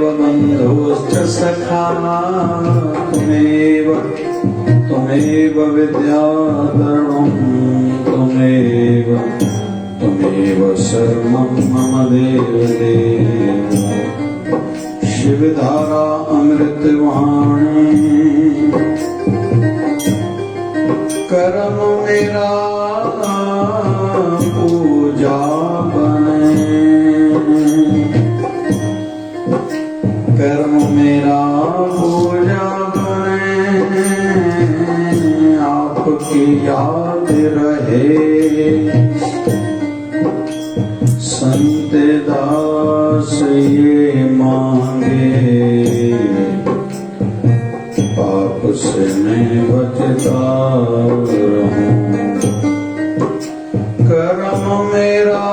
बन्धुश्च सखा त्वमेव विद्याधर्मं त्वमेव सर्वं मम देवदेव। शिवधारा अमृतवाणी कर्म मेरा पूजा बने, कर्म मेरा पूजा बने, आपकी याद रहे। संत दास ये मांगे, पाप से मैं बचता रहूं। कर्म मेरा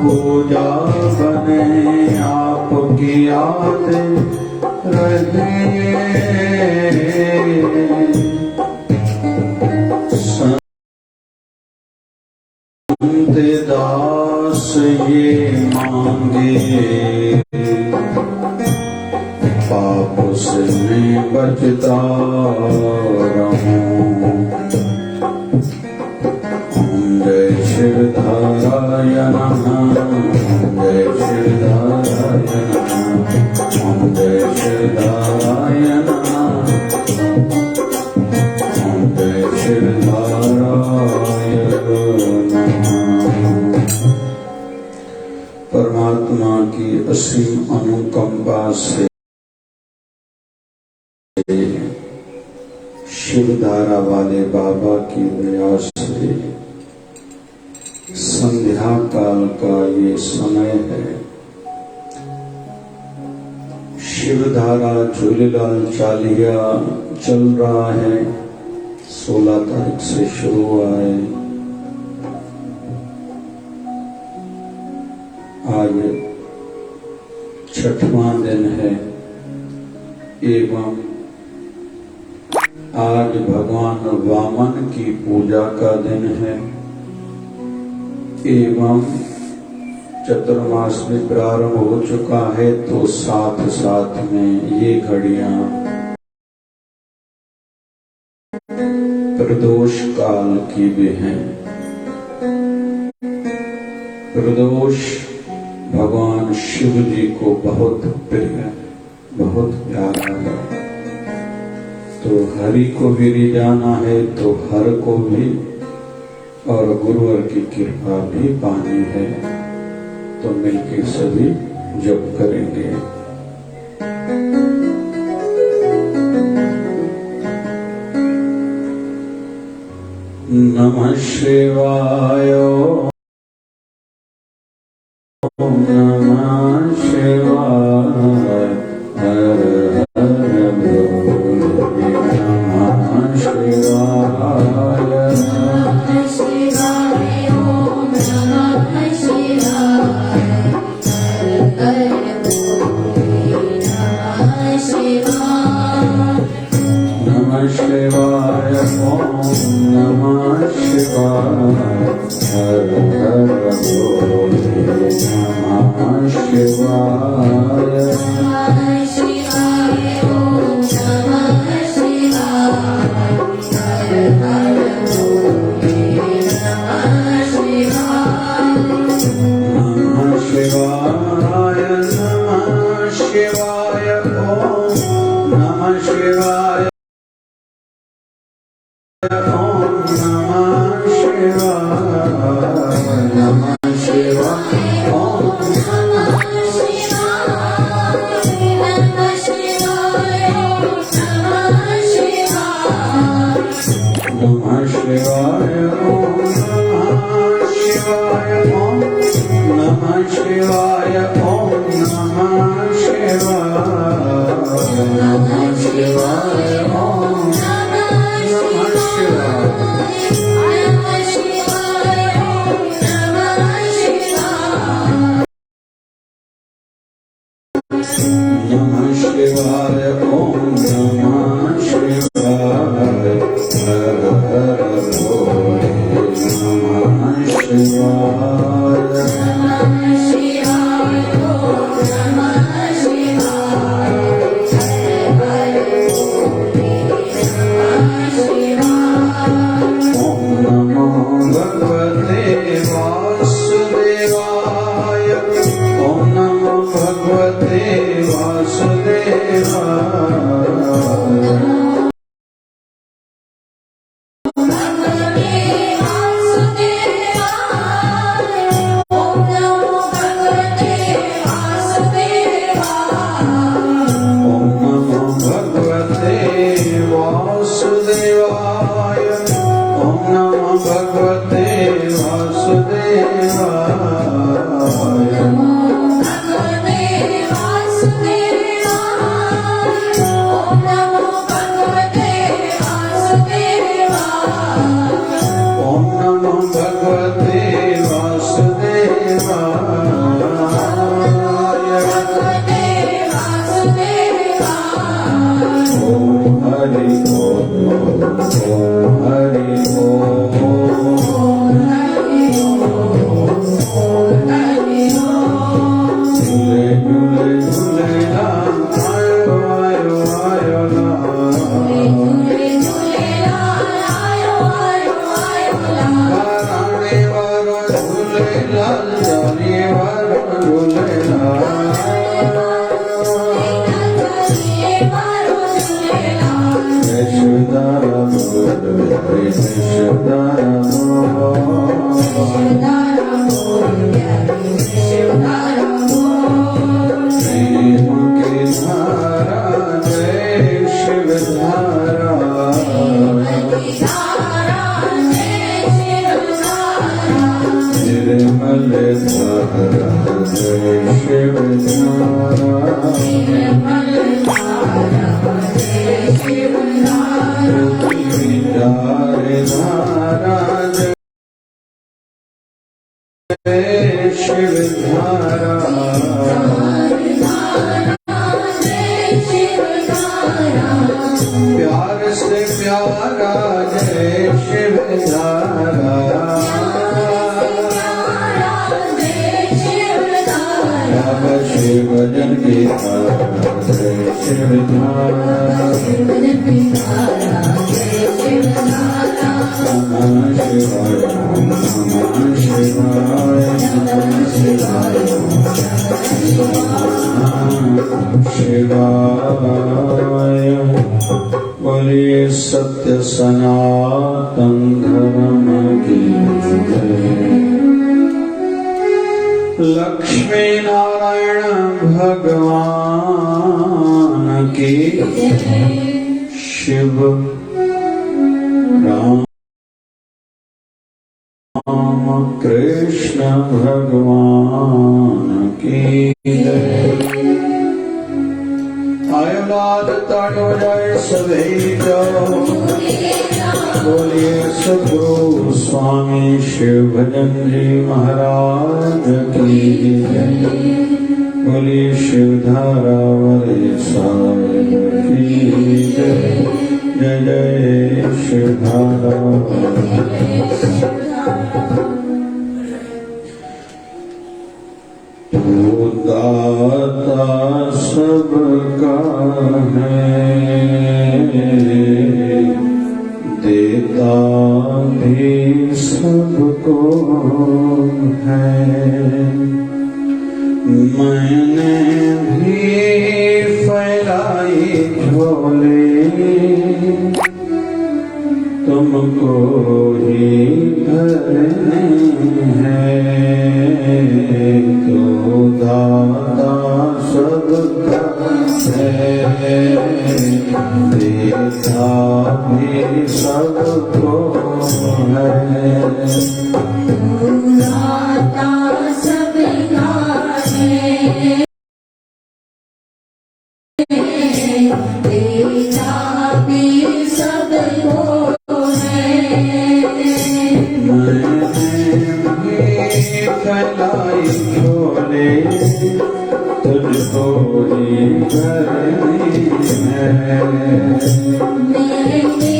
पूजा बने, आपकी याद रहे। संत दास ये मांगे, पाप से मैं बचता रहूं। ओम जय शिवधाराय नमः, जय शिवधाराय नमः, ओम जय शिवधाराय नमः, ओम जय शिवधाराय नमः। परमात्मा की असीम अनुकंपा से शिवधारा वाले बाबा की दया से संध्या काल का ये समय है। शिवधारा झूलेलाल चालिया चल रहा है, 16 तारीख से शुरू हुआ है। आज 6वां दिन है एवं आज भगवान वामन की पूजा का दिन है एवं चतुर्मास भी प्रारंभ हो चुका है, तो साथ साथ में ये घड़ियां प्रदोष काल की भी हैं। प्रदोष भगवान शिव जी को बहुत प्रिय, बहुत प्यारा है। तो हरि को भी रिझाना है तो हर को भी और गुरुवर की कृपा भी पानी है, तो मिलके सभी जप करेंगे। नमः शिवाय, ओम नमः शिवाय, हर हर भोले, नमः शिवाय, नमः शिवाय, ओम नमः शिवाय, हर हर भोले, नमः शिवाय, नमः शिवाय, ओम नमः शिवाय, हर हर भोले, नमः शिवाय, नमः शिवाय, ओम नमः शिवाय, हर हर भोले, नमः शिवाय, नमः शिवाय, नमः शिवाय, ओम नमः शिवाय, ओम नमः शिवाय, नमः शिवाय, ओम नमः शिवाय, नमः शिवाय, ओम नमः शिवाय, नमः शिवाय, ओम नमः शिवाय, नमः शिवाय, ओम नमः शिवाय, नमः शिवाय, ओम नमः शिवाय, नमः शिवाय, ओम नमः शिवाय, हर हर भोले, नमः शिवाय, नमः शिवाय, भगवते वासुदेवाय। प्यार से प्यारा जय शिव धारा, शिव भजन की जय शिव धारा, नमः शिवाय नमः शिवाय नमः शिवाय शिवाय। बोलिए सत्य सनातन धर्म की जय। लक्ष्मी नारायण भगवान की शिव राम कृष्ण भगवान की जय। आयो लाल ताड़ो जय सदैव जाओ, बोलिए सद्गुरु स्वामी शिव भजन जी महाराज की जय। बोलिए शिव धारा वाले साहिब की जय। जय जय शिव धारा। तू दाता सबका है, देता भी सबको है। मैंने भी फैलाई झोली, तुमको ही भरने हैं। तो दाता सबका है, देता भी सबको है। दाता सबका है, देता भी सबको फैलाई झोली, तुझको ही भरनी है। मैंने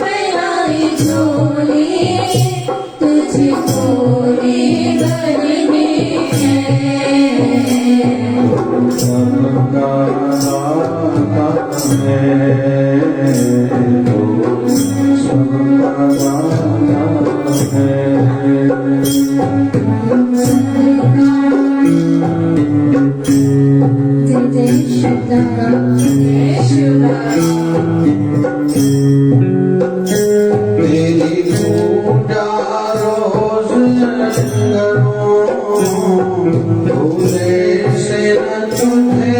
फैलाई झोली, तुझको ही भरनी है। सबका दाता है, सबका दाता है। तेरी पूजा रोज करूं, भूले से न तुझे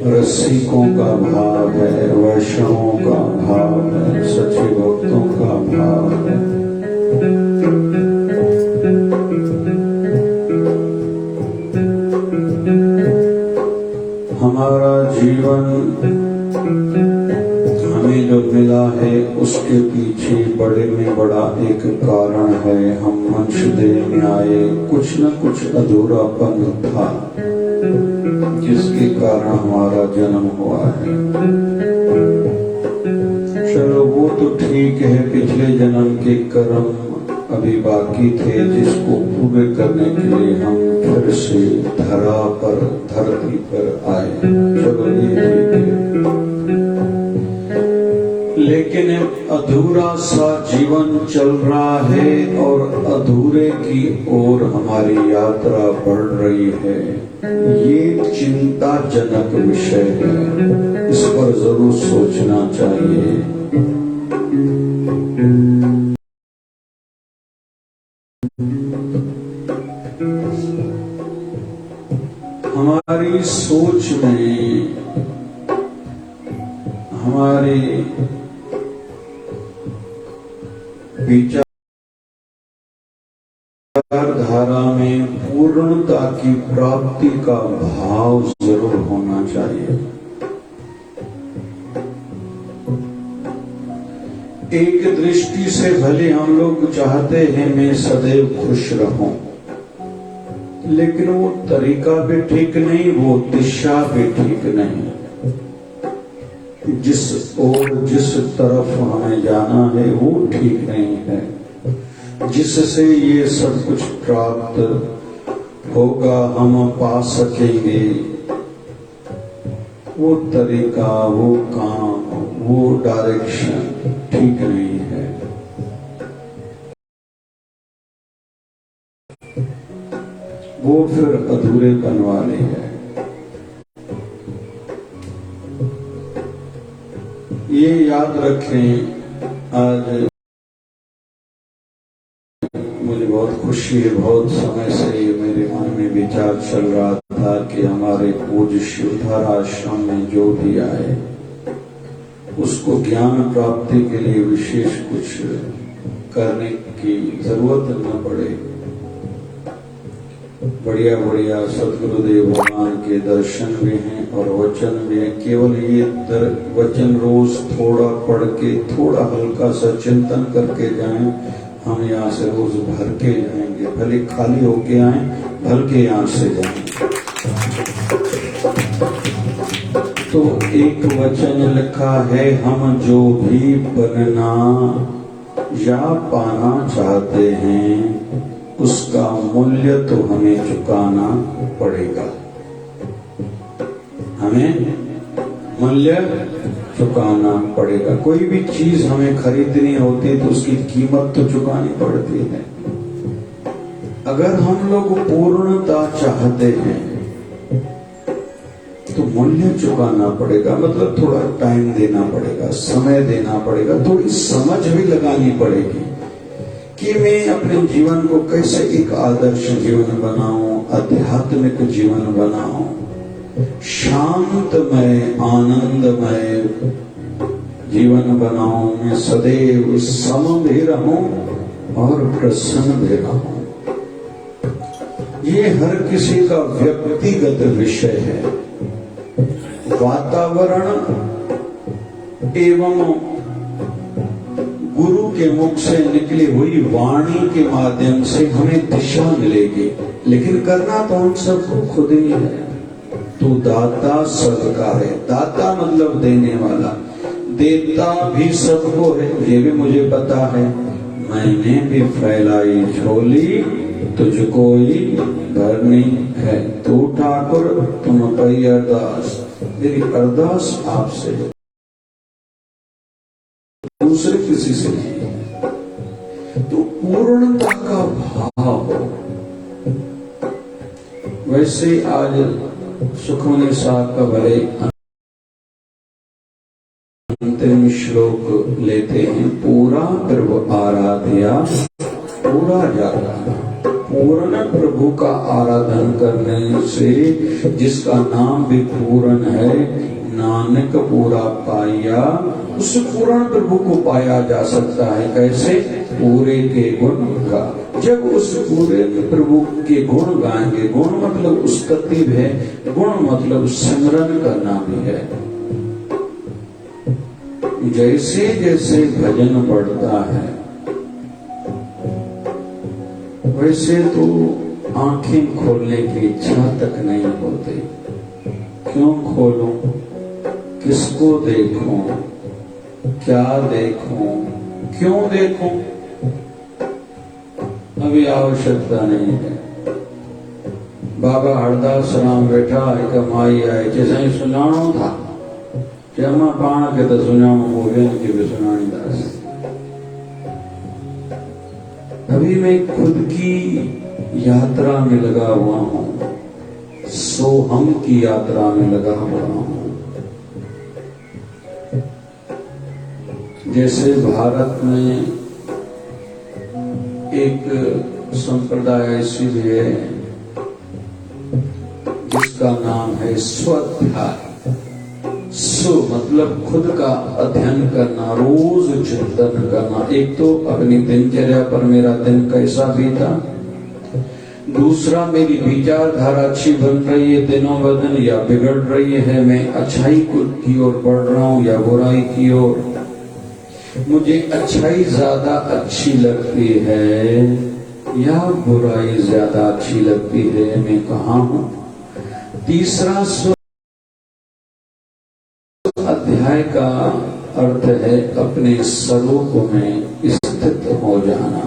रसिकों का भाव है, वैष्णवों का भाव है, सच्चे भक्तों का भाव है। हमारा जीवन हमें जो मिला है उसके पीछे बड़े में बड़ा एक कारण है। हम मनुष्य देह में आए, कुछ न कुछ अधूरापन था जिसके कारण हमारा जन्म हुआ है। चलो वो तो ठीक है, पिछले जन्म के कर्म अभी बाकी थे जिसको पूरे करने के लिए हम फिर से धरती पर आए। चलो ये ठीक है, लेकिन अधूरा सा जीवन चल रहा है और अधूरे की ओर हमारी यात्रा बढ़ रही है। ये चिंताजनक विषय है, इस पर जरूर सोचना चाहिए। हमारी सोच में, हमारी विचारधारा में पूर्णता की प्राप्ति का भाव जरूर होना चाहिए। एक दृष्टि से भले हम लोग चाहते हैं मैं सदैव खुश रहूं, लेकिन वो तरीका भी ठीक नहीं, वो दिशा भी ठीक नहीं। जिस ओर जिस तरफ हमें जाना है वो ठीक नहीं है। जिससे ये सब कुछ प्राप्त होगा, हम पा सकेंगे, वो तरीका, वो काम, वो डायरेक्शन ठीक नहीं है। वो फिर अधूरेपन वाली है। ये याद रखें। आज मुझे बहुत खुशी है, बहुत समय से मेरे मन में विचार चल रहा था कि हमारे पूज्य शिवधारा आश्रम में जो भी आए उसको ज्ञान प्राप्ति के लिए विशेष कुछ करने की जरूरत न पड़े। बढ़िया बढ़िया सदगुरुदेव भगवान के दर्शन भी हैं और वचन भी है। केवल ये वचन रोज थोड़ा पढ़ के, थोड़ा हल्का सा चिंतन करके जाएं। हम यहाँ से रोज भर के जाएंगे, भले खाली होके आए, भर के यहाँ से जाएंगे। तो एक वचन लिखा है, हम जो भी बनना या पाना चाहते हैं उसका मूल्य तो हमें चुकाना पड़ेगा। हमें मूल्य चुकाना पड़ेगा। कोई भी चीज हमें खरीदनी होती है तो उसकी कीमत तो चुकानी पड़ती है। अगर हम लोग पूर्णता चाहते हैं तो मूल्य चुकाना पड़ेगा, मतलब थोड़ा टाइम देना पड़ेगा, समय देना पड़ेगा, थोड़ी समझ भी लगानी पड़ेगी कि मैं अपने जीवन को कैसे एक आदर्श जीवन बनाऊं, आध्यात्मिक जीवन बनाऊं, शांतमय आनंदमय जीवन बनाऊं, मैं सदैव सम भी रहूं और प्रसन्न भी रहूं। ये हर किसी का व्यक्तिगत विषय है। वातावरण एवं गुरु के मुख से निकली हुई वाणी के माध्यम से हमें दिशा मिलेगी, लेकिन करना तो हम सबको खुद ही है। तू दाता सबका है। दाता मतलब देने वाला, देता भी सबको है, ये भी मुझे पता है। मैंने भी फैलाई झोली तुझको ही भरनी है। तू ठाकुर तुम कई अरदास, मेरी अरदास आपसे है, दूसरे किसी से नहीं। तो पूर्णता का भाव। वैसे आज सुखमनी साहब का बड़े अंतिम श्लोक लेते हैं, पूरा प्रभु आराध्या पूरा जागना। पूर्ण प्रभु का आराधन करने से, जिसका नाम भी पूर्ण है, नानक पूरा पाया, उस पूर्ण प्रभु को पाया जा सकता है। कैसे? पूरे के गुण का। जब उस पूरे प्रभु के गुण गाएंगे, गुण मतलब स्तुति है, गुण मतलब सिमरन करना भी है। जैसे जैसे भजन बढ़ता है वैसे तो आंखें खोलने की इच्छा तक नहीं होती। क्यों खोलूं? किसको देखूं? क्या देखूं? क्यों देखूं? अभी आवश्यकता नहीं है। बाबा हरदास राम बैठा एक माई आए जैसे सुनाणो था, जमा पाण के तो सुनाणो बोले की भी सुनानी दास। अभी मैं खुद की यात्रा में लगा हुआ हूं, सोहम की यात्रा में लगा हुआ हूं। जैसे भारत में एक संप्रदाय ऐसी भी है जिसका नाम है स्वाध्याय। सो मतलब खुद का अध्ययन करना, रोज चिंतन करना। एक तो अपनी दिनचर्या पर मेरा दिन कैसा बीता, दूसरा मेरी विचारधारा अच्छी बन रही है दिनों ब दिन या बिगड़ रही है, मैं अच्छाई की ओर बढ़ रहा हूं या बुराई की ओर। मुझे अच्छाई ज्यादा अच्छी लगती है या बुराई ज्यादा अच्छी लगती है, मैं कहाँ हूं। तीसरा अध्याय का अर्थ है अपने स्वरूप में स्थित हो जाना।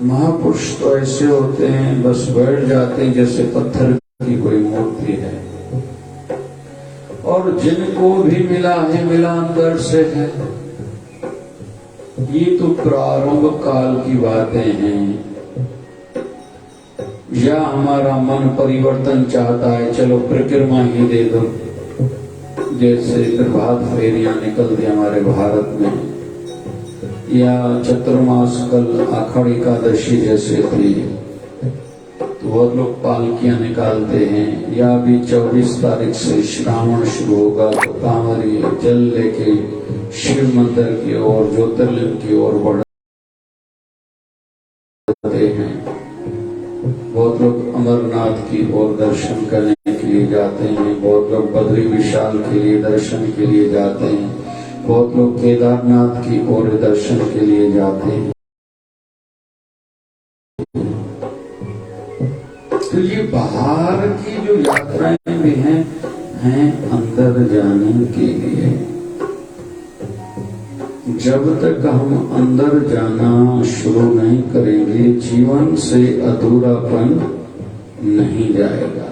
महापुरुष तो ऐसे होते हैं बस बैठ जाते हैं जैसे पत्थर की कोई मूर्ति है, और जिनको भी मिला है मिला अंदर से है। ये तो प्रारंभ काल की बातें हैं। या हमारा मन परिवर्तन चाहता है, चलो परिक्रमा ही दे दो। जैसे प्रभात फेरियां निकलती हमारे भारत में, या चतुर्मास कल आषाढ़ एकादशी जैसे थी तो बहुत लोग पालकियां निकालते हैं। या भी 24 तारीख से श्रावण शुरू होगा तो कांवरी जल लेके शिव मंदिर की ओर, ज्योतिर्लिंग की ओर बढ़ते हैं। बहुत लोग अमरनाथ की ओर दर्शन करने के लिए जाते हैं, बहुत लोग बद्री विशाल के लिए दर्शन के लिए जाते हैं, बहुत लोग केदारनाथ की ओर दर्शन के लिए जाते हैं। तो ये बाहर की जो यात्राएं भी हैं अंदर जाने के लिए। जब तक हम अंदर जाना शुरू नहीं करेंगे, जीवन से अधूरापन नहीं जाएगा।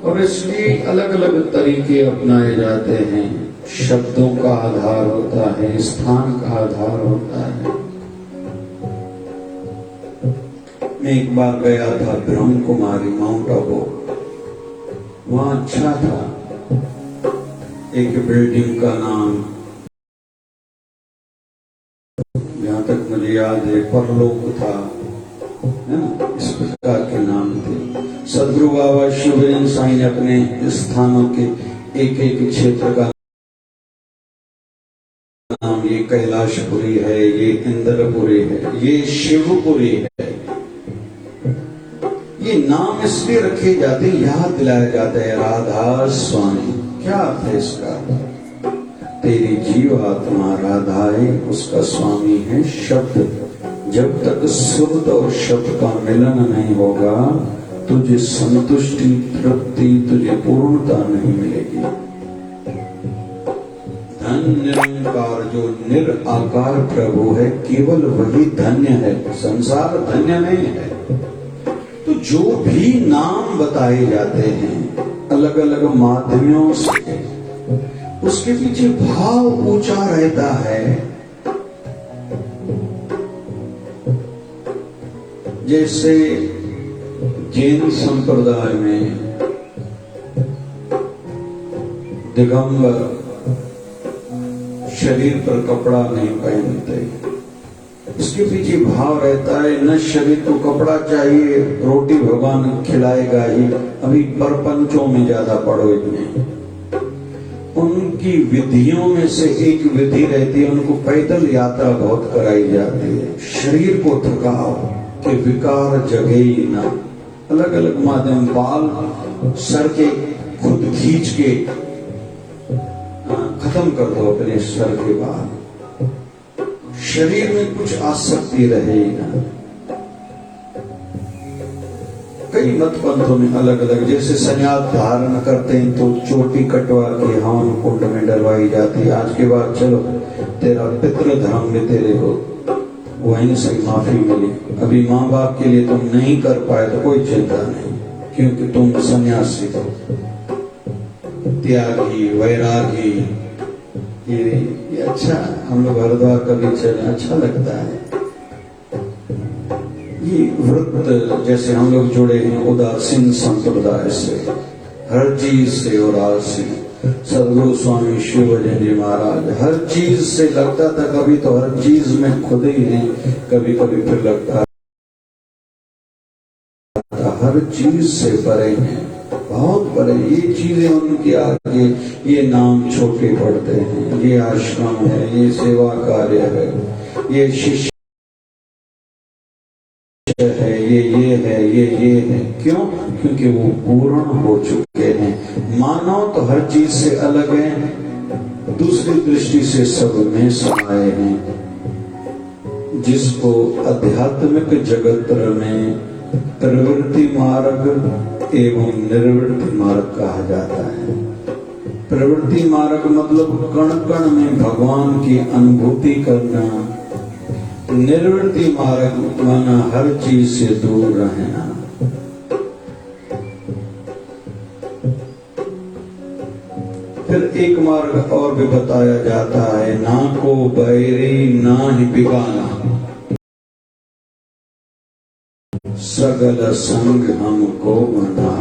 और इसलिए अलग अलग तरीके अपनाए जाते हैं। शब्दों का आधार होता है, स्थान का आधार होता है। मैं एक बार गया था ब्रह्म कुमारी, माउंट आबू। वहां अच्छा था। एक बिल्डिंग का नाम, जहां तक मुझे याद है, परलोक था, है ना, इस प्रकार के नाम थे। सदगुरु बाबा शिवरेन साईं ने अपने स्थानों के एक एक क्षेत्र का नाम, ये कैलाशपुरी है, ये इंद्रपुरी है, ये शिवपुरी है। ये नाम इसलिए रखे जाते, याद दिलाया जाता है, राधा स्वामी। क्या अर्थ है इसका? तेरी जीव आत्मा राधा है, उसका स्वामी है शब्द। जब तक शुद्ध और शब्द का मिलन नहीं होगा, तुझे संतुष्टि, तृप्ति, तुझे पूर्णता नहीं मिलेगी। धन्य निरंकार जो निराकार प्रभु है, केवल वही धन्य है, संसार धन्य नहीं है। तो जो भी नाम बताए जाते हैं अलग अलग माध्यमों से, उसके पीछे भाव ऊंचा रहता है। जैसे जैन संप्रदाय में दिगंबर शरीर पर कपड़ा नहीं पहनते, इसके पीछे भाव रहता है, न शरीर को कपड़ा चाहिए, रोटी भगवान खिलाएगा ही। अभी परपंचों में ज्यादा पढ़ो इतने। उनकी विधियों में से एक विधि रहती है, उनको पैदल यात्रा बहुत कराई जाती है। शरीर को थकाओ कि विकार जगे ही ना। अलग अलग माध्यम, बाल सर के खुद खींच के खत्म कर दो अपने सर के बाल। शरीर में कुछ आसक्ति रहे ही ना। कई मत पंथों में अलग अलग, जैसे संन्यास धारण करते हैं तो चोटी कटवा के हवन कुंड में डलवाई जाती है। आज के बाद चलो तेरा पितृ धर्म में तेरे को वहीं से माफी मिली। अभी माँ बाप के लिए तुम नहीं कर पाए तो कोई चिंता नहीं, क्योंकि तुम सन्यासी हो, त्यागी, वैरागी। ये अच्छा, हम लोग हरिद्वार कभी चले, अच्छा लगता है। ये व्रत जैसे हम लोग जुड़े हैं उदासीन संप्रदाय से, हर चीज से उदासीन। सदगुरु स्वामी शिवजन जी महाराज हर चीज से लगता था, कभी तो हर चीज में खुद ही है, कभी कभी फिर लगता था हर चीज से परे हैं, बहुत बड़े। ये चीजें उनके आगे, ये नाम छोटे पड़ते हैं। ये आश्रम है, ये सेवा कार्य है, ये शिष्य है, ये है, ये है। क्यों? क्योंकि वो पूर्ण हो चुके हैं। मानव तो हर चीज से अलग है, दूसरी दृष्टि से सब में समाये हैं। जिसको आध्यात्मिक जगत में प्रवृत्ति मार्ग एवं निर्वृत्ति मार्ग कहा जाता है। प्रवृत्ति मार्ग मतलब कण कण में भगवान की अनुभूति करना। निर्वृत्ति मार्ग माना हर चीज से दूर रहना। फिर एक मार्ग और भी बताया जाता है, ना को बैरी ना ही बिगाना, सगल संग हमको बना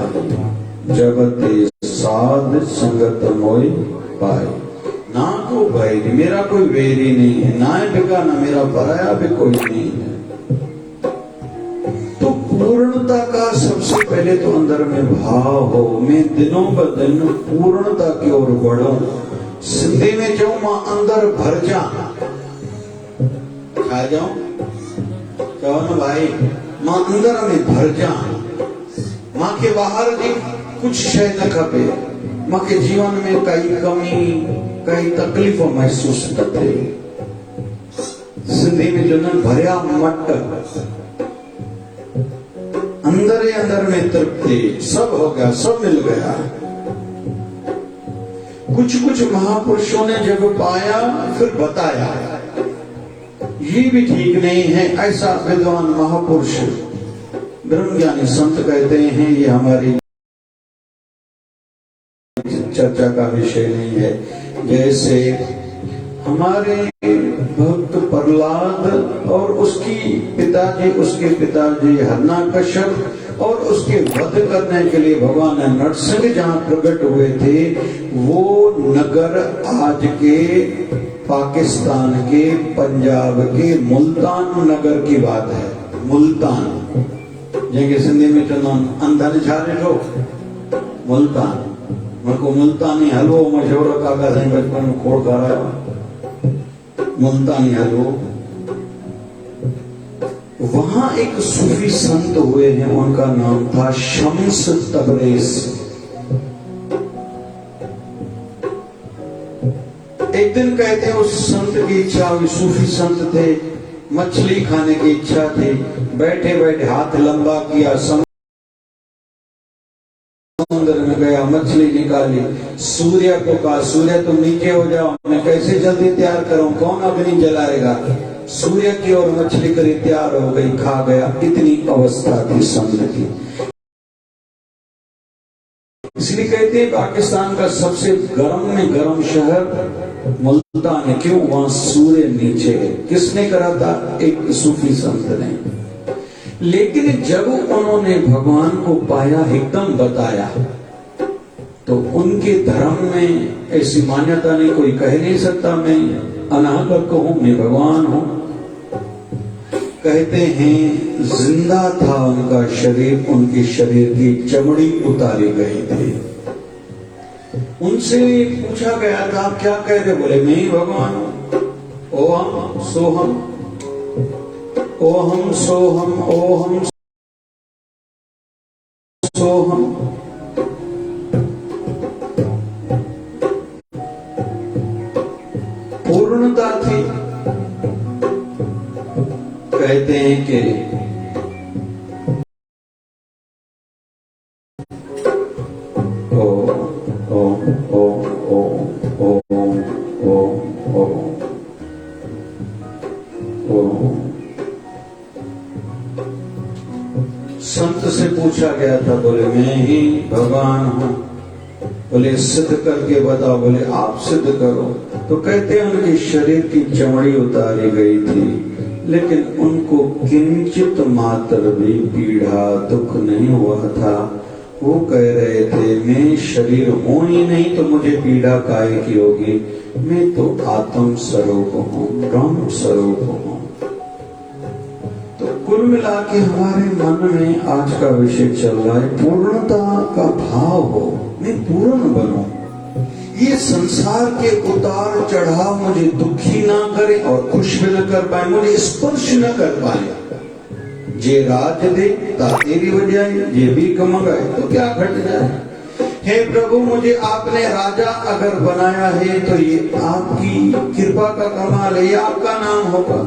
जब ते साध संगत मोई पाए। ना को बैरी, मेरा कोई बैरी नहीं है, ना ही बिगाना, मेरा पराया भी कोई नहीं है। तो पूर्णता का सबसे पहले तो अंदर में भाव हो, मैं दिनों ब दिन पूर्णता की ओर बढ़ूं। सिंधी में जाऊं, मां अंदर भर जा, खा जाऊं, कहो ना भाई, मां अंदर में भर जा। मां के बाहर जी कुछ शय न खपे। मां के जीवन में कई कमी, कई तकलीफ महसूस करते। सिंधी में जो न भरिया मट, अंदर ही अंदर में तृप्ति, सब हो गया, सब मिल गया। कुछ कुछ महापुरुषों ने जब पाया फिर बताया, ये भी ठीक नहीं है। ऐसा विद्वान महापुरुष ब्रह्मज्ञानी संत कहते हैं, ये हमारी चर्चा का विषय नहीं है। जैसे हमारे भक्त प्रहलाद और उसके पिताजी हिरण्यकश्यप और उसके वध करने के लिए भगवान नरसिंह जहाँ प्रकट हुए थे, वो नगर आज के पाकिस्तान के पंजाब के मुल्तान नगर की बात है। मुल्तान जैसे सिंधी में चवंदा अंधन छारे जो मुल्तान, मको मुल्तानी हलवो मशहूर काका साईं बचपन में खोड़ करायो, मुल्तानी हलवो। वहां एक सूफी संत हुए हैं, उनका नाम था शम्स तबरेज। एक दिन कहते हैं उस संत की इच्छा हुई, सूफी संत थे, मछली खाने की इच्छा थी। बैठे बैठे हाथ लंबा किया, समुद्र में गया, मछली निकाली, सूर्य को कहा सूर्य तुम नीचे हो जाओ, मैं कैसे जल्दी तैयार करूं, कौन अग्नि जलाएगा। सूर्य की ओर मछली करी तैयार हो गई, खा गया। इतनी अवस्था थी संत की। इसलिए कहते हैं पाकिस्तान का सबसे गर्म में गर्म शहर मुल्तान है। क्यों? वहां सूर्य नीचे है। किसने करा था? एक सूफी संत ने। लेकिन जब उन्होंने भगवान को पाया, एकदम बताया, तो उनके धर्म में ऐसी मान्यता नहीं, कोई कह नहीं सकता मैं अनागत हूं, मैं भगवान हूं। कहते हैं जिंदा था उनका शरीर, उनके शरीर की चमड़ी उतारी गई थी। उनसे पूछा गया था क्या कह रहे? बोले मैं ही भगवान हूं। ओहम सोहम, ओहम सोहम, ओहम सोहम। पूर्णता थी। कहते हैं कि ओ ओ ओ ओ ओ ओ ओ ओ। संत से पूछा गया था, बोले मैं ही भगवान हूं। बोले सिद्ध करके बताओ। बोले आप सिद्ध करो। तो कहते हैं उनके शरीर की चमड़ी उतारी गई थी, लेकिन उनको किंचित मात्र भी पीड़ा दुख नहीं हुआ था। वो कह रहे थे मैं शरीर हूं ही नहीं तो मुझे पीड़ा काहे की होगी, मैं तो आत्म स्वरूप हूं, ब्रह्म स्वरूप हूं। तो कुल मिला के हमारे मन में आज का विषय चल रहा है पूर्णता का भाव हो, मैं पूर्ण बनूं। ये संसार के उतार चढ़ाव मुझे दुखी ना करे और खुश भी न कर पाए, मुझे स्पर्श न कर पाए। जे राज दे ता तेरी वजह, ये भीख मंगाए तो क्या घट जाए। हे प्रभु मुझे आपने राजा अगर बनाया है तो ये आपकी कृपा का कमाल है, ये आपका नाम होगा।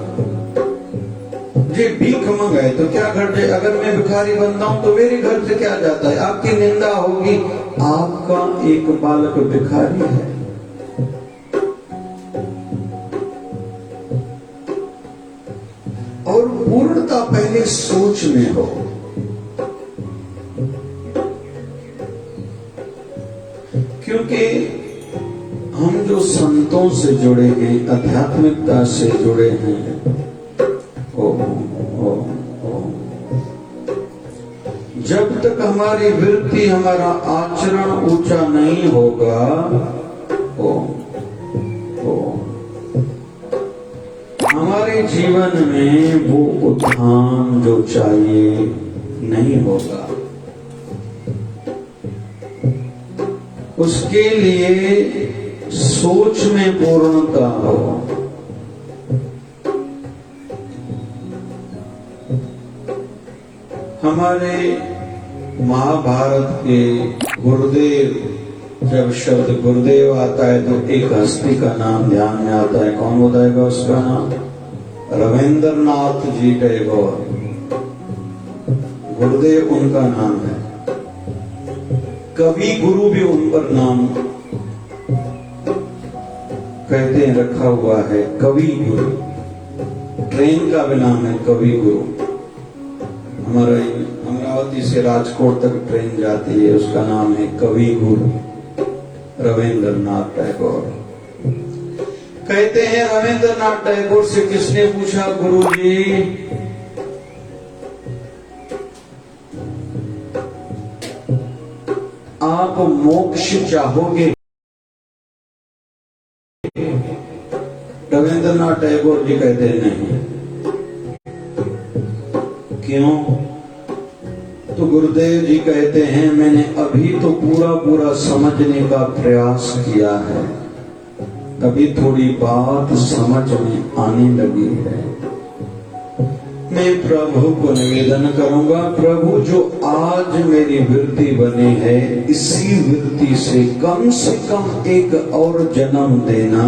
जे भीख मंगाए तो क्या घट जाए। अगर मैं भिखारी बनता हूं तो मेरे घर से क्या जाता है, आपकी निंदा होगी। आपका एक बालक भिखारी है। और पूर्णता पहले सोच में हो। क्योंकि हम जो संतों से जुड़े हैं, आध्यात्मिकता से जुड़े हैं, जब तक हमारी वृत्ति, हमारा आचरण ऊंचा नहीं होगा, हमारे जीवन में वो उत्थान जो चाहिए नहीं होगा। उसके लिए सोच में पूर्णता हो। हमारे महाभारत के गुरुदेव, जब शब्द गुरुदेव आता है तो एक हस्ती का नाम ध्यान में आता है। कौन बताएगा उसका नाम? रविंद्रनाथ जी टैगोर, गुरुदेव उनका नाम है। कवि गुरु भी उन पर नाम कहते हैं रखा हुआ है, कवि गुरु। ट्रेन का भी नाम है कवि गुरु। हमारा अमरावती से राजकोट तक ट्रेन जाती है, उसका नाम है कवि गुरु रविंद्रनाथ टैगोर। कहते हैं रविंद्रनाथ टैगोर से किसने पूछा, गुरुजी आप मोक्ष चाहोगे? रविंद्रनाथ टैगोर जी कहते हैं नहीं। क्यों? तो गुरुदेव जी कहते हैं मैंने अभी तो पूरा समझने का प्रयास किया है, अभी थोड़ी बात समझ में आने लगी है। मैं प्रभु को निवेदन करूंगा, प्रभु जो आज मेरी वृत्ति बनी है, इसी वृत्ति से कम एक और जन्म देना,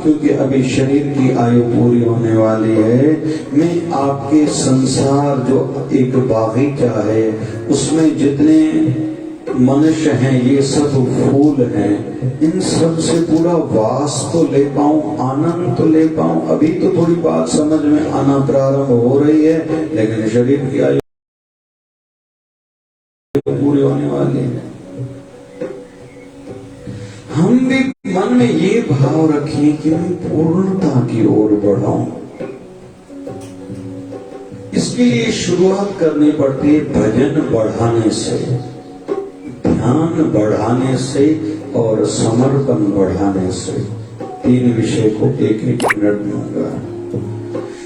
क्योंकि अभी शरीर की आयु पूरी होने वाली है। मैं आपके संसार जो एक बागीचा है, उसमें जितने मनुष्य हैं ये सब फूल हैं, इन सब से पूरा वास तो ले पाऊं, आनंद तो ले पाऊं। अभी तो थोड़ी बात समझ में आना प्रारंभ हो रही है, लेकिन शरीर की आयु पूरी होने वाली है। हम भी मन में ये भाव रखें कि मैं पूर्णता की ओर बढ़ाऊं। इसके लिए शुरुआत करनी पड़ती है भजन बढ़ाने से, ध्यान बढ़ाने से और समर्पण बढ़ाने से। 3 विषय को एक मिनट दूंगा।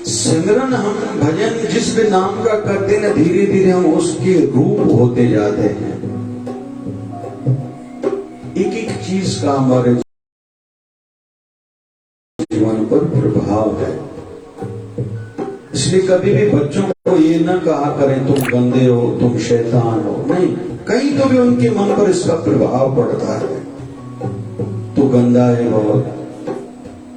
सिमरन हम भजन जिस भी नाम का करते हैं, धीरे धीरे हम उसके रूप होते जाते हैं। एक चीज का हमारे जीवन पर प्रभाव है। इसलिए कभी भी बच्चों को ये न कहा करें तुम गंदे हो, तुम शैतान हो, नहीं। कहीं तो भी उनके मन पर इसका प्रभाव पड़ता है। तू गंदा है बहुत,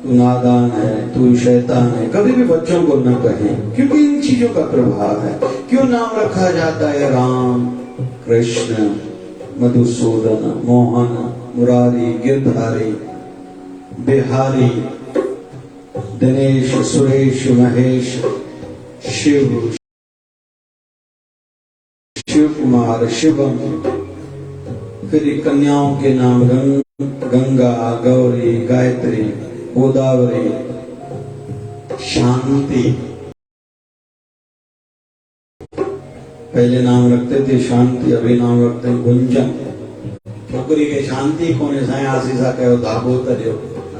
तू नादान है, तू शैतान है। कभी भी बच्चों को न कहें, क्योंकि इन चीजों का प्रभाव है। क्यों नाम रखा जाता है राम, कृष्ण, मधुसूदन, मोहन, मुरारी, गिरधारी, बिहारी, दिनेश, सुरेश, महेश, शिव, शिव कुमार, शिवम। फिर कन्याओं के नाम गंगा, गौरी, गायत्री, गोदावरी, शांति। पहले नाम रखते थे शांति, अभी नाम रखते हैं गुंजन। छोकरी के शांति कोने साए आशीषा कहो धागो तरियो,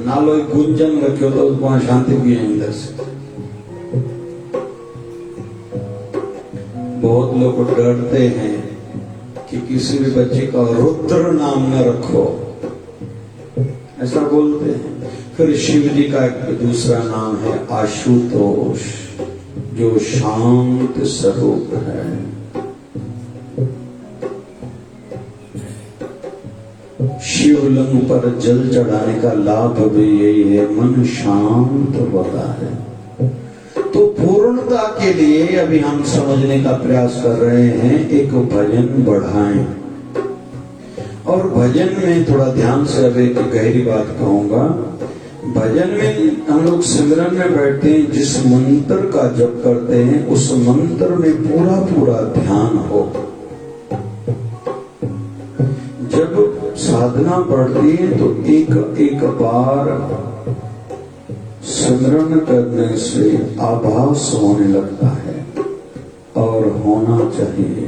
नालो गुंजन रखियो तो उसको शांति की अंदर से। बहुत लोग डरते हैं कि किसी भी बच्चे का रुद्र नाम न रखो, ऐसा बोलते हैं। फिर शिव जी का एक दूसरा नाम है आशुतोष, जो शांत स्वरूप है। शिवलिंग पर जल चढ़ाने का लाभ भी यही है, मन शांत होता है। तो पूर्णता के लिए अभी हम समझने का प्रयास कर रहे हैं, एक भजन बढ़ाएं। और भजन में थोड़ा ध्यान से अब एक गहरी बात कहूंगा। भजन में हम लोग सिमरन में बैठते हैं, जिस मंत्र का जप करते हैं उस मंत्र में पूरा ध्यान हो। जब साधना बढ़ती है तो एक बार सिमरन करने से आभास होने लगता है, और होना चाहिए।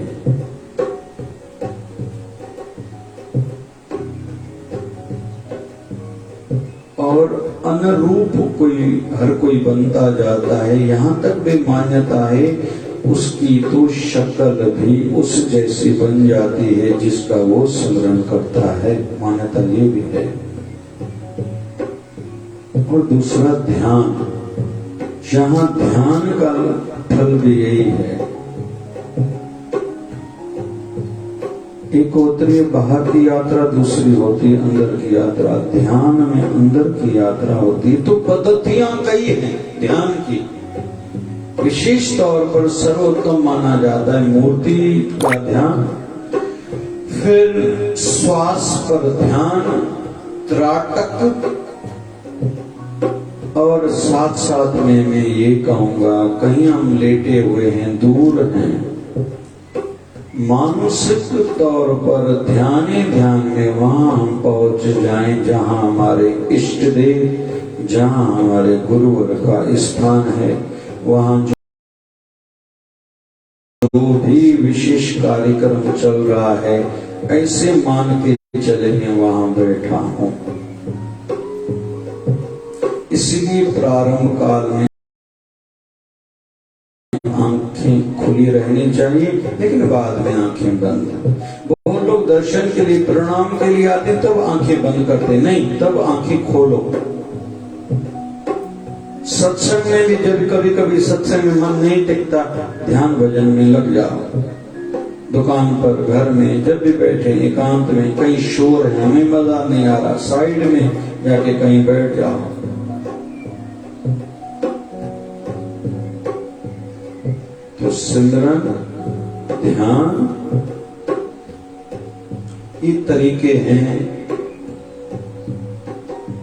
और अनुरूप हर कोई बनता जाता है। यहाँ तक भी मान्यता है उसकी तो शक्ल भी उस जैसी बन जाती है जिसका वो स्मरण करता है। मान्यता ये भी है। और दूसरा ध्यान, जहां ध्यान का फल भी यही है। एक होती है बाहर की यात्रा, दूसरी होती है अंदर की यात्रा। ध्यान में अंदर की यात्रा होती है। तो पद्धतियां कई हैं ध्यान की। विशेष तौर पर सर्वोत्तम माना जाता है मूर्ति का ध्यान, फिर श्वास पर ध्यान, त्राटक, और साथ साथ में मैं ये कहूंगा कहीं हम लेटे हुए हैं, दूर हैं, मानसिक तौर पर ध्यान में वहां हम पहुंच जाएं जहां हमारे इष्ट देव, जहां हमारे गुरुवर का स्थान है, वहां जो भी विशेष कार्यक्रम चल रहा है ऐसे मान के चले हैं वहां बैठा हूं। इसलिए प्रारंभ काल में आंखें खुली रहनी चाहिए, लेकिन बाद में आंखें बंद। बहुत लोग दर्शन के लिए, प्रणाम के लिए आते तब आंखें बंद करते, नहीं, तब आंखें खोलो। सत्संग में भी जब कभी कभी सत्संग में मन नहीं टिकता, ध्यान भजन में लग जाओ। दुकान पर, घर में, जब भी बैठे एकांत में, कहीं शोर है, हमें मजा नहीं आ रहा, साइड में जाके कहीं बैठ जाओ। तो सिमरन, ध्यान, ये तरीके हैं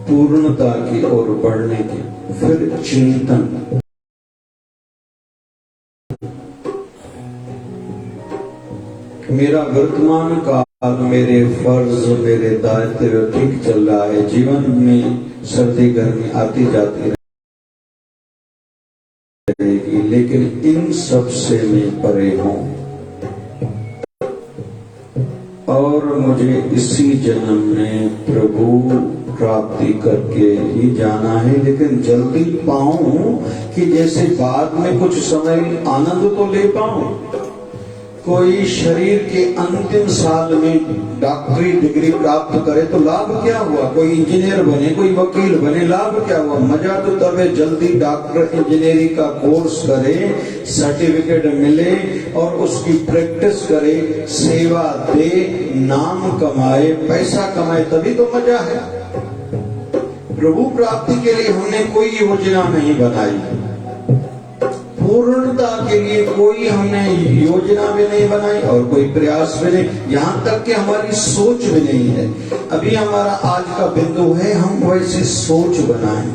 पूर्णता की ओर बढ़ने के। फिर चिंतन, मेरा वर्तमान काल, मेरे फर्ज, मेरे दायित्व ठीक चल रहा है, जीवन में सर्दी गर्मी आती जाती रहेगी, लेकिन इन सब से मैं परे हूं और मुझे इसी जन्म में प्रभु प्राप्ति करके ही जाना है। लेकिन जल्दी पाऊं कि जैसे बाद में कुछ समय आनंद तो ले पाऊं। कोई शरीर के अंतिम साल में डॉक्टरी डिग्री प्राप्त करे तो लाभ क्या हुआ? कोई इंजीनियर बने, कोई वकील बने, लाभ क्या हुआ? मजा तो तब है जल्दी डॉक्टर इंजीनियरिंग का कोर्स करे, सर्टिफिकेट मिले और उसकी प्रैक्टिस करे, सेवा दे, नाम कमाए, पैसा कमाए, तभी तो मजा है। प्रभु प्राप्ति के लिए हमने कोई योजना नहीं बनाई, पूर्णता के लिए कोई हमने योजना भी नहीं बनाई और कोई प्रयास भी नहीं, यहाँ तक कि हमारी सोच भी नहीं है। अभी हमारा आज का बिंदु है हम वैसी सोच बनाएं,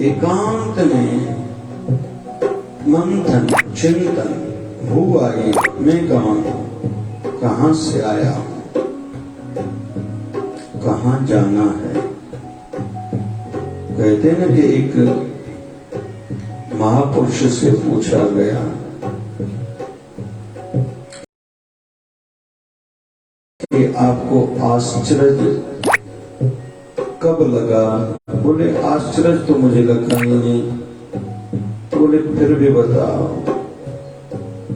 एकांत में मंथन चिंतन, भू आई मैं कहाँ हूँ, कहाँ से आया हूँ, कहाँ जाना है। कहते हैं ना कि एक महापुरुष से पूछा गया कि आपको आश्चर्य कब लगा? बोले आश्चर्य तो मुझे लगा ही नहीं। बोले फिर भी बताओ।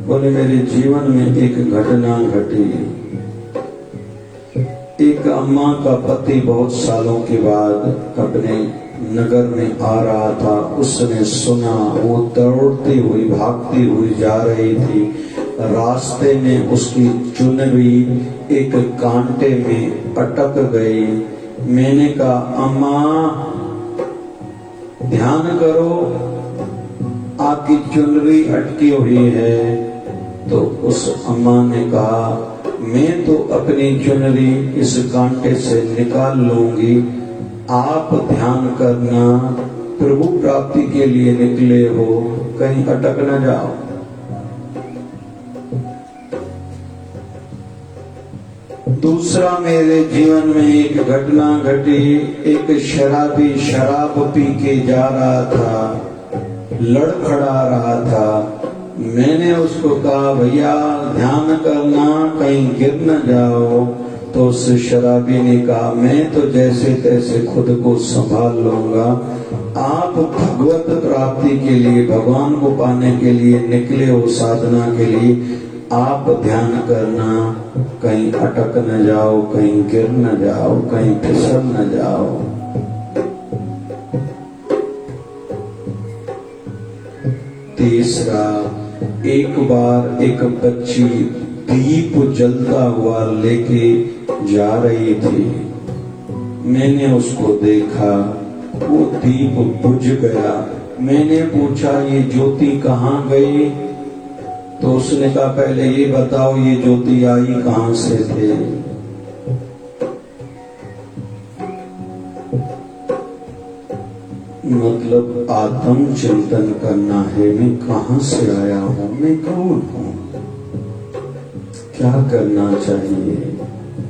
बोले मेरे जीवन में एक घटना घटी। एक अम्मा का पति बहुत सालों के बाद अपने नगर में आ रहा था, उसने सुना, वो दौड़ती हुई भागती हुई जा रही थी। रास्ते में उसकी चुनरी एक कांटे में अटक गई। मैंने कहा अम्मा ध्यान करो, आपकी चुनरी अटकी हुई है। तो उस अम्मा ने कहा मैं तो अपनी चुनरी इस कांटे से निकाल लूंगी, आप ध्यान करना, प्रभु प्राप्ति के लिए निकले हो, कहीं अटक न जाओ। दूसरा मेरे जीवन में एक घटना घटी। एक शराबी शराब पी के जा रहा था, लड़खड़ा रहा था। मैंने उसको कहा भैया ध्यान करना, कहीं गिर न जाओ। तो उस शराबी ने कहा मैं तो जैसे तैसे खुद को संभाल लूंगा, आप भगवत प्राप्ति के लिए, भगवान को पाने के लिए निकले हो, साधना के लिए, आप ध्यान करना, कहीं अटक न जाओ, कहीं गिर न जाओ, कहीं फिसल न जाओ। तीसरा, एक बार एक बच्ची दीप जलता हुआ लेके जा रही थी। मैंने उसको देखा, वो दीप बुझ गया, मैंने पूछा ये ज्योति कहाँ गई? तो उसने कहा पहले ये बताओ ये ज्योति आई कहाँ से थे? मतलब आत्म चिंतन करना है, मैं कहाँ से आया हूँ, मैं कौन हूँ, क्या करना चाहिए,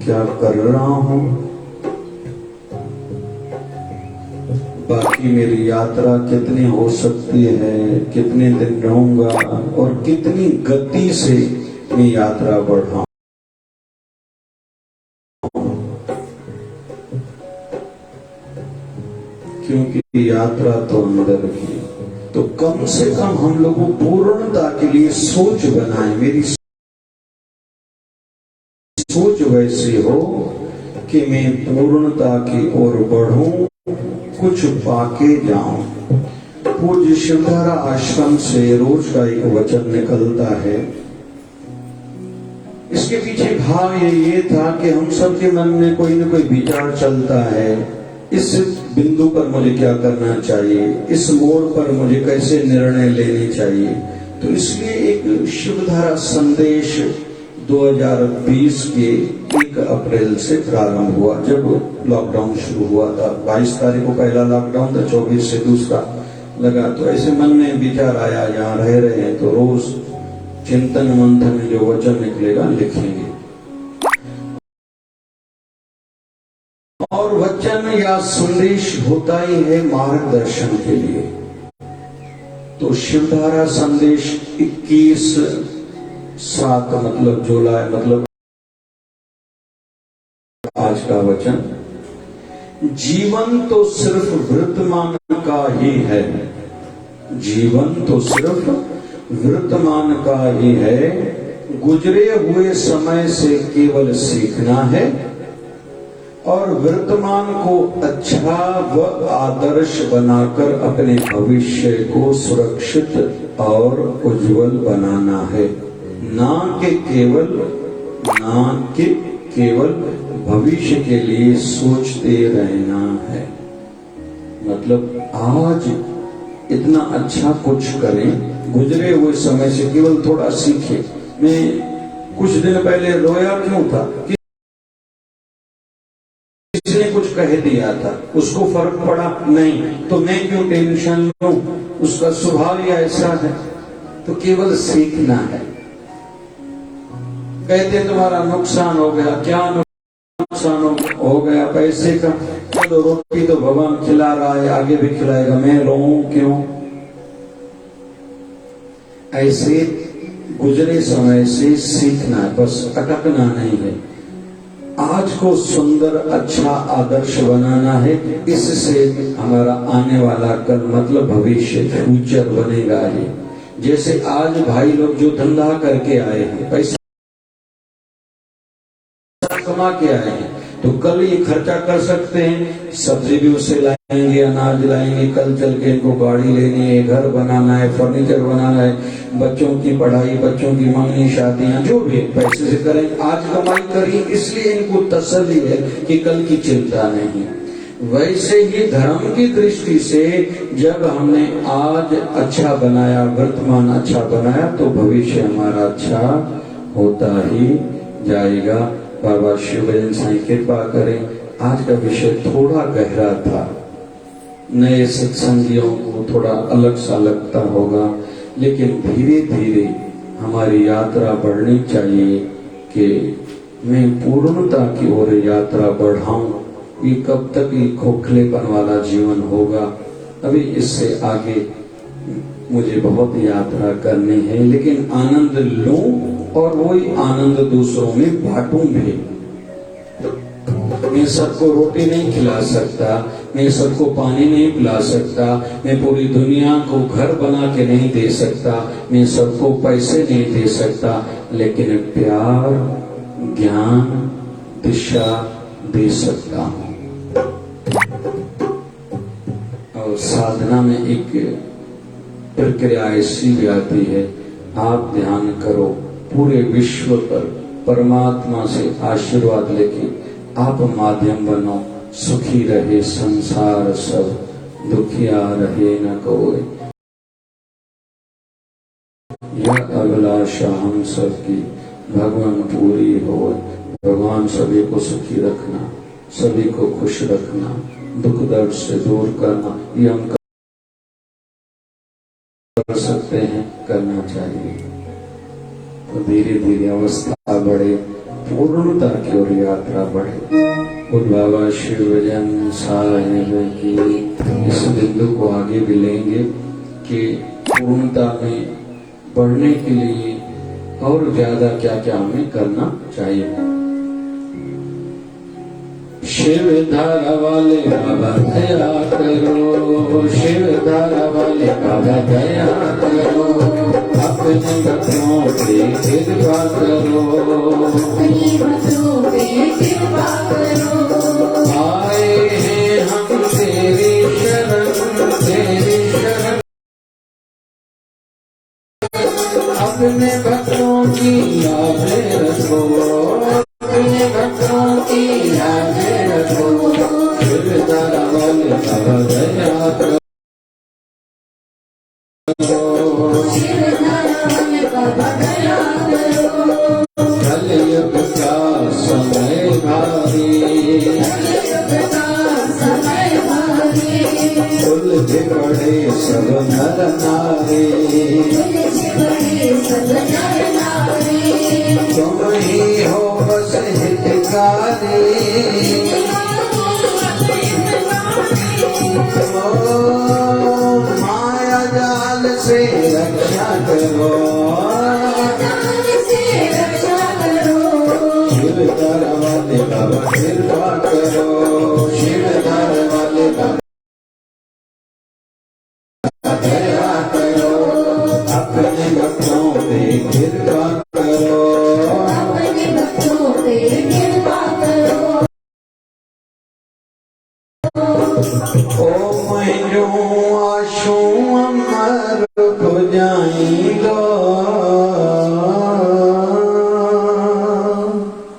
क्या कर रहा हूँ। बाकी मेरी यात्रा कितनी हो सकती है, कितने दिन रहूंगा और कितनी गति से मैं यात्रा बढ़ाऊं। क्योंकि यात्रा तो अंदर की, तो कम से कम हम लोगों पूर्णता के लिए सोच बनाए। मेरी सोच वैसी हो कि मैं पूर्णता की ओर बढ़ूं, कुछ पाके जाऊं। पूज्य शिवधारा आश्रम से रोज का एक वचन निकलता है। इसके पीछे भाव ये था कि हम सबके मन में कोई न कोई विचार चलता है, इस बिंदु पर मुझे क्या करना चाहिए, इस मोड़ पर मुझे कैसे निर्णय लेने चाहिए। तो इसलिए एक शिवधारा संदेश 2020 के 1 अप्रैल से प्रारंभ हुआ, जब लॉकडाउन शुरू हुआ था। 22 तारीख को पहला लॉकडाउन था, 24 से दूसरा लगा। तो ऐसे मन में विचार आया, यहाँ रह रहे हैं तो रोज चिंतन मंथन में जो वचन निकलेगा लिखेंगे। और वचन या संदेश होता ही है मार्गदर्शन के लिए। तो शिवधारा संदेश 21/7 मतलब जुलाई, मतलब आज का वचन, जीवन तो सिर्फ वर्तमान का ही है, जीवन तो सिर्फ वर्तमान का ही है, गुजरे हुए समय से केवल सीखना है और वर्तमान को अच्छा व आदर्श बनाकर अपने भविष्य को सुरक्षित और उज्जवल बनाना है, ना कि केवल भविष्य के लिए सोचते रहना है। मतलब आज इतना अच्छा कुछ करें, गुजरे हुए समय से केवल थोड़ा सीखें। मैं कुछ दिन पहले रोया क्यों था? किसी ने कुछ कह दिया था, उसको फर्क पड़ा नहीं, तो मैं क्यों टेंशन लूं? उसका स्वभाव ही ऐसा है। तो केवल सीखना है। कहते तुम्हारा नुकसान हो गया, क्या नुकसान हो गया? पैसे का। चलो रोटी तो भगवान खिला रहा है, आगे भी खिलाएगा, मैं रोऊं क्यों? ऐसे गुजरे समय से सीखना है, बस अटकना नहीं है। आज को सुंदर अच्छा आदर्श बनाना है, इससे हमारा आने वाला कल मतलब भविष्य फ्यूचर बनेगा ही। जैसे आज भाई लोग जो धंधा करके आए हैं, पैसा कमा के आए हैं, तो कल ये खर्चा कर सकते हैं, सब्जी भी उससे लाएंगे, अनाज लाएंगे, कल चल के इनको गाड़ी लेनी है, घर बनाना है, फर्नीचर बनाना है, बच्चों की पढ़ाई, बच्चों की मंगनी, शादियां, जो भी पैसे से करें। आज कमाई करी इसलिए इनको तसल्ली है कि कल की चिंता नहीं। वैसे ही धर्म की दृष्टि से जब हमने आज अच्छा बनाया, वर्तमान अच्छा बनाया, तो भविष्य हमारा अच्छा होता ही जाएगा। बाबा शिवभजन साईं कृपा करें। आज का विषय थोड़ा गहरा था, नए सत्संगियों को थोड़ा अलग सा लगता होगा, लेकिन धीरे धीरे हमारी यात्रा बढ़नी चाहिए कि मैं पूर्णता की ओर यात्रा बढ़ाऊं। ये कब तक ये खोखलेपन वाला जीवन होगा? अभी इससे आगे मुझे बहुत यात्रा करनी है, लेकिन आनंद लूं और वही आनंद दूसरों में बांटूं भी। मैं सबको रोटी नहीं खिला सकता, मैं सबको पानी नहीं पिला सकता, मैं पूरी दुनिया को घर बना के नहीं दे सकता, मैं सबको पैसे नहीं दे सकता, लेकिन प्यार, ज्ञान, दिशा दे सकता हूं। और साधना में एक प्रक्रिया ऐसी भी आती है, आप ध्यान करो, पूरे विश्व पर परमात्मा से आशीर्वाद लेके आप माध्यम बनो, सुखी रहे संसार सब, दुखिया रहे न कोई। यह अभिलाषा हम सबकी भगवान पूरी हो। भगवान सभी को सुखी रखना, सभी को खुश रखना, दुख दर्द से दूर करना, ये हम कर सकते हैं, करना चाहिए। तो धीरे धीरे अवस्था बढ़े, पूर्णता की ओर यात्रा बढ़े। और बाबा शिवजन साहेब की इस बिंदु को आगे भी लेंगे कि पूर्णता में बढ़ने के लिए और ज्यादा क्या क्या हमें करना चाहिए। शिव धारा वाले बाबा दया करो, शिव धारा वाले बाबा दया करो, अपने भक्तों पे कृपा करो, अपने भक्तों पे कृपा करो। आए हैं हम तेरी शरण, तेरी शरण, अपने भक्तों की याद रखो, अपने भक्तों की याद रखो। शिव धारा वाले बाबा दया करो, शिव धारा वाले बाबा दया करो। कलयुग का समय भारी, कलयुग का समय भारी, उलझ पड़े सब नर नारी, उलझ पड़े सब नर नारी। तुम ही हो बस हितकारी, माया जाल से रक्षा करो, शिव धारा वाले बाबा कृपा करो, शिव धारा वाले बाबा दया करो, अपने भक्तों पे कृपा करो, अपने भक्तों पे कृपा करो। ओ मैं आशू अमर को जाएंगा,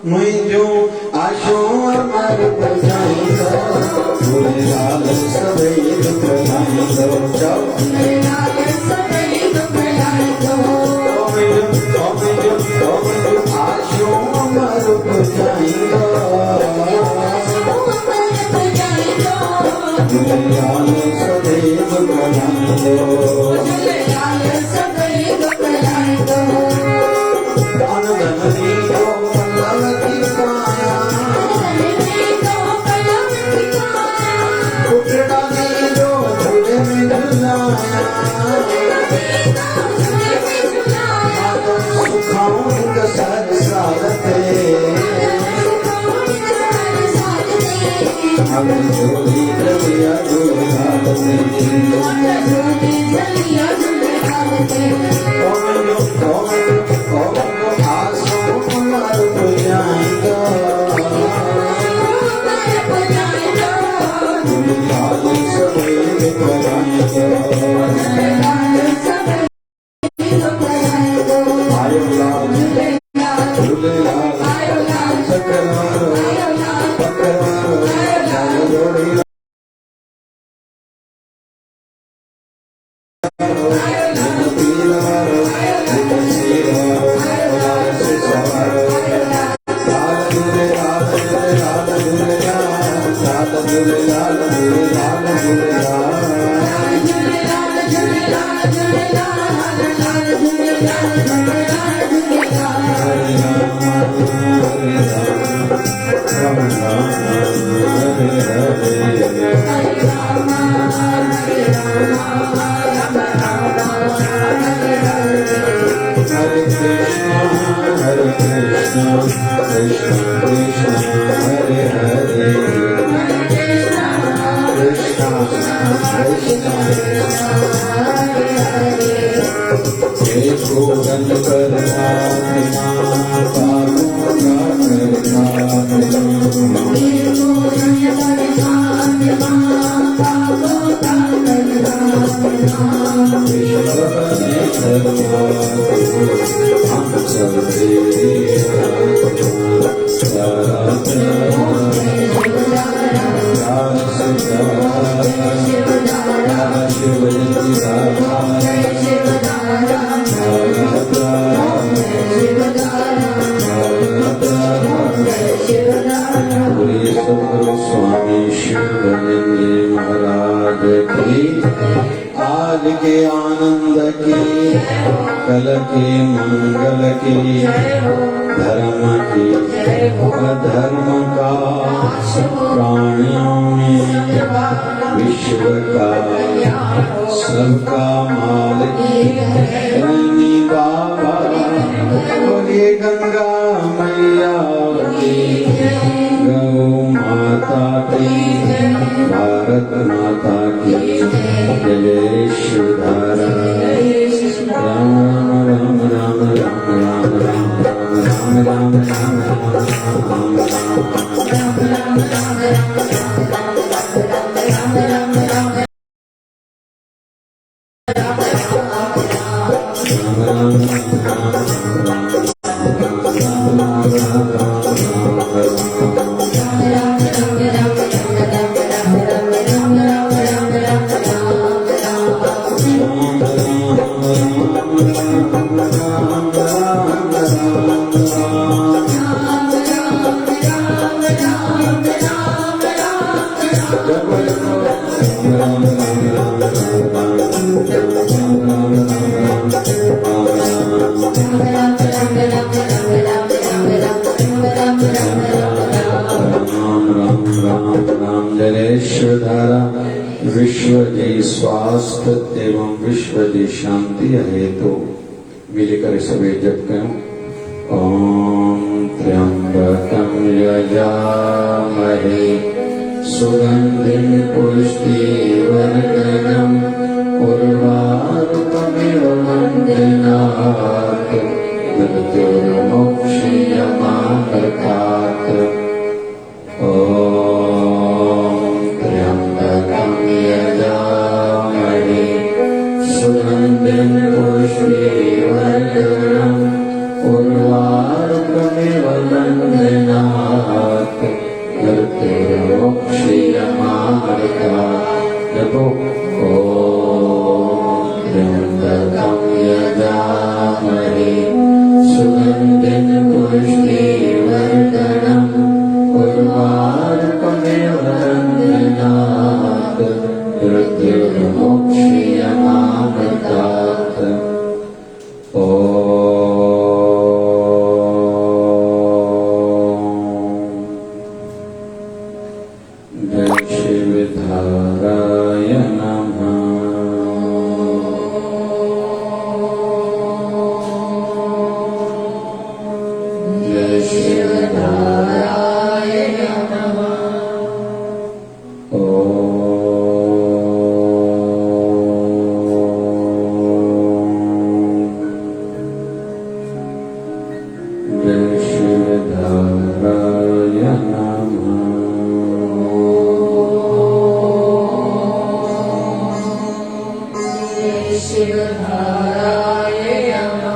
मैं जो आशू अमर को जाएंगा, झूलेलाल सभी दुख लाएंगा, झूलेलाल सभी दुख लाएंगा। आशू अमर को जाएंगा, झूलेलाल सभी दुख लाएंगा, झूलेलाल सभी दुख लाएंगा। दान धनी को पल्लवती काया, उखड़ा नी जो झूले में झुलाया, सुखाऊं कसर सालते, हमें झोली चलिया झूलेलाल के मंगल की, धर्म की अधर्म का, प्राणियों में विश्व का सबका मालिक रैनी बाबा। बोलिए गंगा मैया की, गौ माता की, भारत माता की जय शिवधारा। राम राम राम राम राम राम राम राम राम विश्व की स्वास्थ्य एवं विश्व की शांति हेतु मिलकर सभी जप करें। ओम त्र्यंबकं यजामहे सुगंधिं पुष्टिवर्धनम् उर्वारुकमिव वन्दनात् मृत्युर्मोक्षयमामृतात्। सुगंधिं पुष्टिवर्धनम् उर्वारुकमिव वन्दनात् मृत्युर्मोक्षयमामृतात्। जपो ओम त्र्यंबकं यजामहे सुगंधिं पुष्टिवर्धनम् उर्वारुकमिव वन्दनात् मृत्युर्मोक्षयमामृतात्। जय शिवधाराय नमः। जय शिवधाराय नमः। जय शिवधाराय नमः। जय शिवधाराय नमः।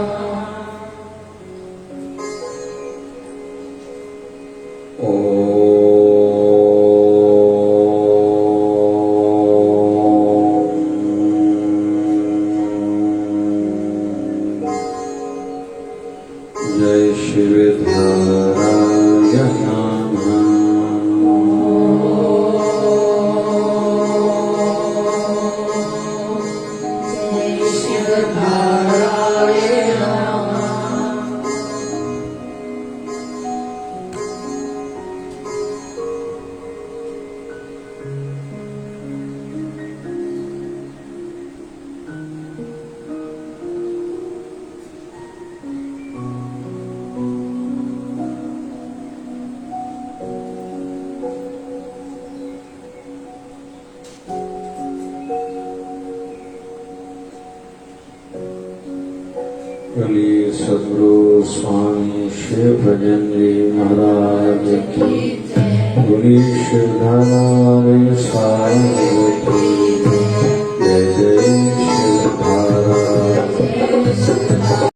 बोलिए सद्गुरु स्वामी शिव भजन जी महाराज की। बोलिए शिवधारा साहिब की।